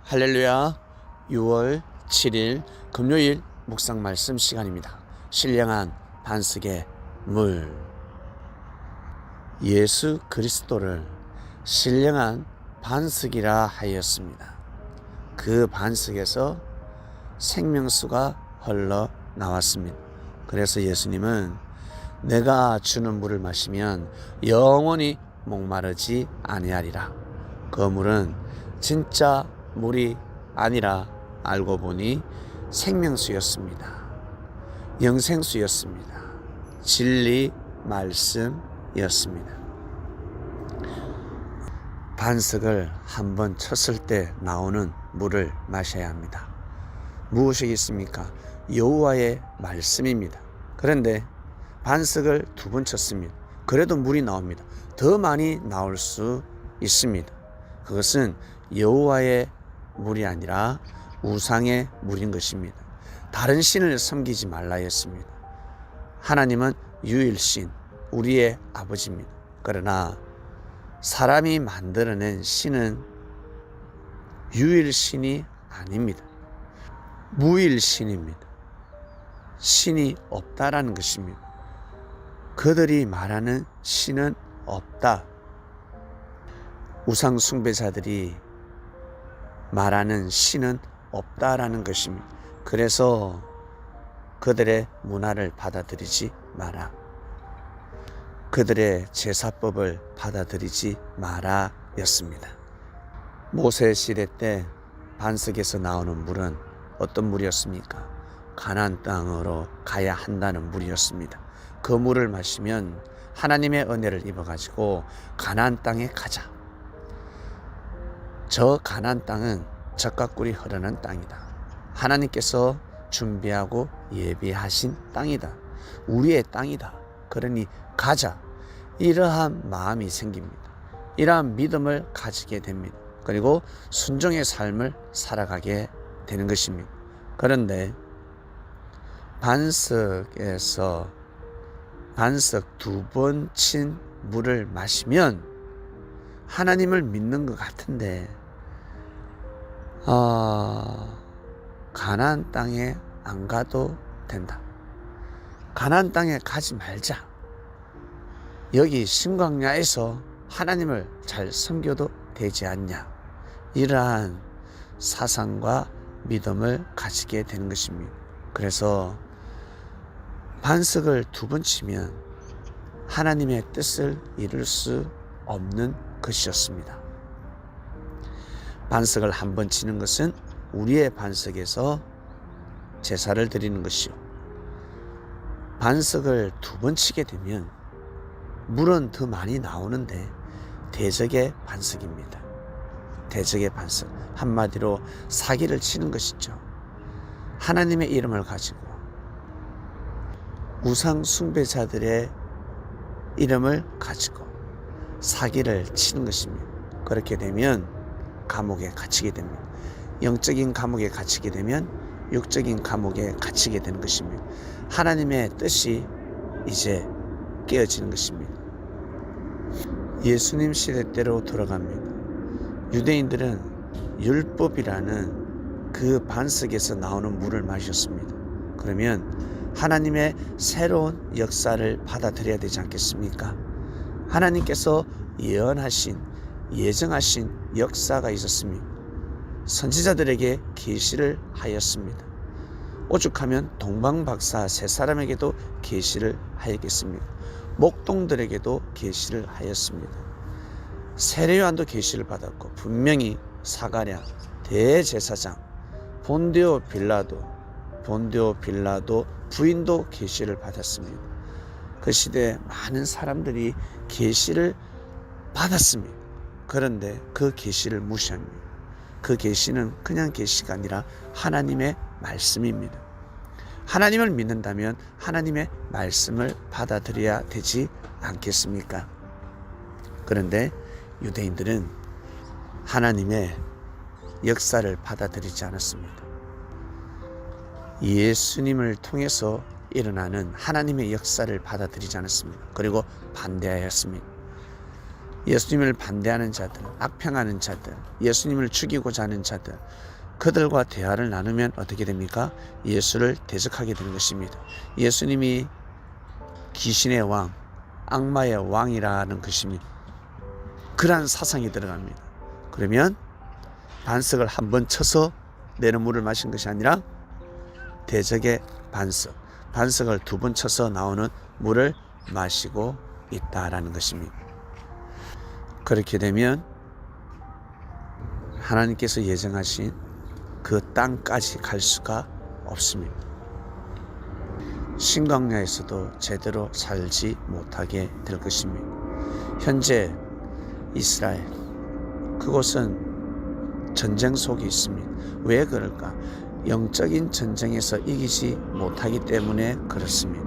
할렐루야. 6월 7일 금요일 묵상 말씀 시간입니다. 신령한 반석의 물. 예수 그리스도를 신령한 반석이라 하였습니다. 그 반석에서 생명수가 흘러 나왔습니다. 그래서 예수님은 내가 주는 물을 마시면 영원히 목마르지 아니하리라. 그 물은 진짜 물이 아니라 알고 보니 생명수였습니다. 영생수였습니다. 진리 말씀이었습니다. 반석을 한번 쳤을 때 나오는 물을 마셔야 합니다. 무엇이겠습니까? 여호와의 말씀입니다. 그런데 반석을 2번 쳤습니다. 그래도 물이 나옵니다. 더 많이 나올 수 있습니다. 그것은 여호와의 물이 아니라 우상의 물인 것입니다. 다른 신을 섬기지 말라 했습니다. 하나님은 유일신, 우리의 아버지입니다. 그러나 사람이 만들어낸 신은 유일신이 아닙니다. 무일신입니다. 신이 없다라는 것입니다. 그들이 말하는 신은 없다. 우상 숭배자들이 말하는 신은 없다라는 것입니다. 그래서 그들의 문화를 받아들이지 마라. 그들의 제사법을 받아들이지 마라 였습니다. 모세 시대 때 반석에서 나오는 물은 어떤 물이었습니까? 가나안 땅으로 가야 한다는 물이었습니다. 그 물을 마시면 하나님의 은혜를 입어가지고 가나안 땅에 가자. 저 가나안 땅은 젖과 꿀이 흐르는 땅이다. 하나님께서 준비하고 예비하신 땅이다. 우리의 땅이다. 그러니 가자. 이러한 마음이 생깁니다. 이러한 믿음을 가지게 됩니다. 그리고 순종의 삶을 살아가게 되는 것입니다. 그런데 반석에서 반석 2번 친 물을 마시면 하나님을 믿는 것 같은데 가나안 땅에 안 가도 된다. 가나안 땅에 가지 말자. 여기 신광야에서 하나님을 잘 섬겨도 되지 않냐. 이러한 사상과 믿음을 가지게 되는 것입니다. 그래서 반석을 2번 치면 하나님의 뜻을 이룰 수 없는 것이었습니다. 반석을 1번 치는 것은 우리의 반석에서 제사를 드리는 것이요. 반석을 2번 치게 되면 물은 더 많이 나오는데 대적의 반석입니다. 대적의 반석. 한마디로 사기를 치는 것이죠. 하나님의 이름을 가지고 우상 숭배자들의 이름을 가지고 사기를 치는 것입니다. 그렇게 되면 감옥에 갇히게 됩니다. 영적인 감옥에 갇히게 되면 육적인 감옥에 갇히게 되는 것입니다. 하나님의 뜻이 이제 깨어지는 것입니다. 예수님 시대 때로 돌아갑니다. 유대인들은 율법이라는 그 반석에서 나오는 물을 마셨습니다. 그러면 하나님의 새로운 역사를 받아들여야 되지 않겠습니까? 하나님께서 예정하신 역사가 있었습니다. 선지자들에게 계시를 하였습니다. 오죽하면 동방박사 3사람에게도 계시를 하였겠습니다. 목동들에게도 계시를 하였습니다. 세례요한도 계시를 받았고 분명히 사가랴, 대제사장, 본디오 빌라도 부인도 계시를 받았습니다. 그 시대에 많은 사람들이 계시를 받았습니다. 그런데 그 계시를 무시합니다. 그 계시는 그냥 계시가 아니라 하나님의 말씀입니다. 하나님을 믿는다면 하나님의 말씀을 받아들여야 되지 않겠습니까? 그런데 유대인들은 하나님의 역사를 받아들이지 않았습니다. 예수님을 통해서 일어나는 하나님의 역사를 받아들이지 않았습니다. 그리고 반대하였습니다. 예수님을 반대하는 자들, 악평하는 자들, 예수님을 죽이고자 하는 자들, 그들과 대화를 나누면 어떻게 됩니까? 예수를 대적하게 되는 것입니다. 예수님이 귀신의 왕, 악마의 왕이라는 것입니다. 그러한 사상이 들어갑니다. 그러면 반석을 한 번 쳐서 내는 물을 마신 것이 아니라 대적의 반석을 두 번 쳐서 나오는 물을 마시고 있다라는 것입니다. 그렇게 되면 하나님께서 예정하신 그 땅까지 갈 수가 없습니다. 신광야에서도 제대로 살지 못하게 될 것입니다. 현재 이스라엘, 그곳은 전쟁 속에 있습니다. 왜 그럴까? 영적인 전쟁에서 이기지 못하기 때문에 그렇습니다.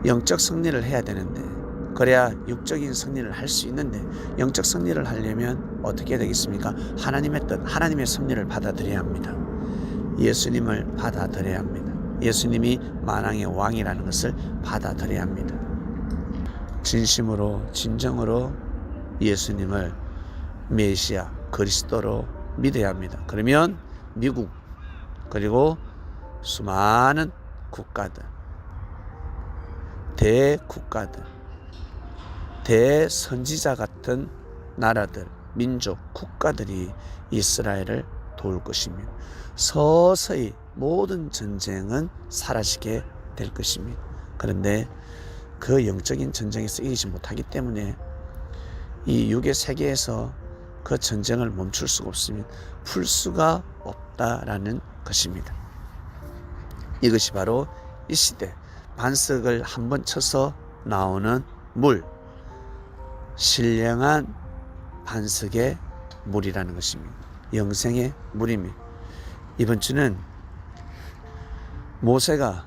영적 승리를 해야 되는데, 그래야 육적인 승리를 할 수 있는데, 영적 승리를 하려면 어떻게 되겠습니까? 하나님의 뜻, 하나님의 섭리를 받아들여야 합니다. 예수님을 받아들여야 합니다. 예수님이 만왕의 왕이라는 것을 받아들여야 합니다. 진심으로 진정으로 예수님을 메시아 그리스도로 믿어야 합니다. 그러면 미국 그리고 수많은 국가들, 대국가들, 대선지자 같은 나라들, 민족, 국가들이 이스라엘을 도울 것입니다. 서서히 모든 전쟁은 사라지게 될 것입니다. 그런데 그 영적인 전쟁에서 이기지 못하기 때문에 이 육의 세계에서 그 전쟁을 멈출 수가 없습니다. 풀 수가 없다라는 것입니다. 이것이 바로 이 시대 반석을 한번 쳐서 나오는 물, 신령한 반석의 물이라는 것입니다. 영생의 물입니다. 이번 주는 모세가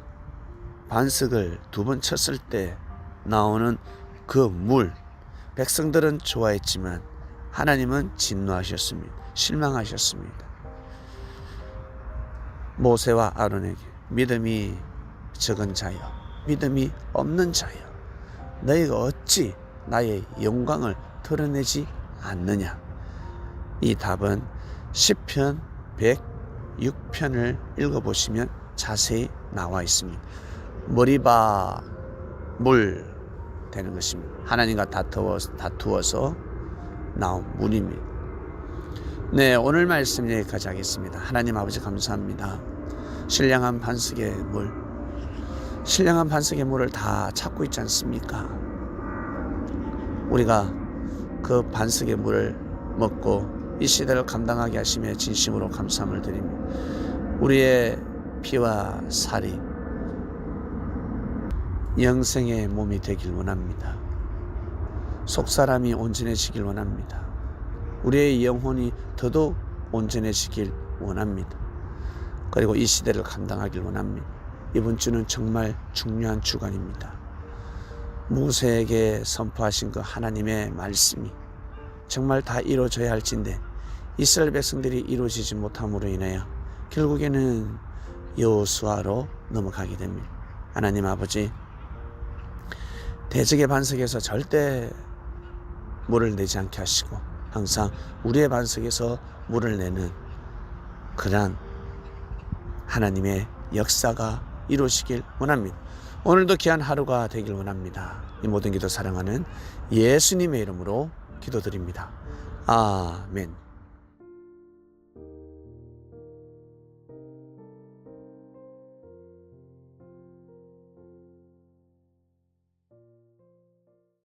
반석을 두 번 쳤을 때 나오는 그 물, 백성들은 좋아했지만 하나님은 진노하셨습니다. 실망하셨습니다. 모세와 아론에게 믿음이 적은 자여, 믿음이 없는 자여, 너희가 어찌 나의 영광을 드러내지 않느냐? 이 답은 시편 106편을 읽어보시면 자세히 나와 있습니다. 머리바 물 되는 것입니다. 하나님과 다투어서 나온 물입니다. 네, 오늘 말씀 여기까지 하겠습니다. 하나님 아버지 감사합니다. 신령한 반석의 물, 신령한 반석의 물을 다 찾고 있지 않습니까? 우리가 그 반석의 물을 먹고 이 시대를 감당하게 하시며 진심으로 감사함을 드립니다. 우리의 피와 살이 영생의 몸이 되길 원합니다. 속사람이 온전해지길 원합니다. 우리의 영혼이 더더욱 온전해지길 원합니다. 그리고 이 시대를 감당하길 원합니다. 이번 주는 정말 중요한 주간입니다. 모세에게 선포하신 그 하나님의 말씀이 정말 다 이루어져야 할진데 이스라엘 백성들이 이루어지지 못함으로 인하여 결국에는 여호수아로 넘어가게 됩니다. 하나님 아버지, 대적의 반석에서 절대 물을 내지 않게 하시고 항상 우리의 반석에서 물을 내는 그러한 하나님의 역사가 이루어지길 원합니다. 오늘도 귀한 하루가 되길 원합니다. 이 모든 기도 사랑하는 예수님의 이름으로 기도드립니다. 아멘.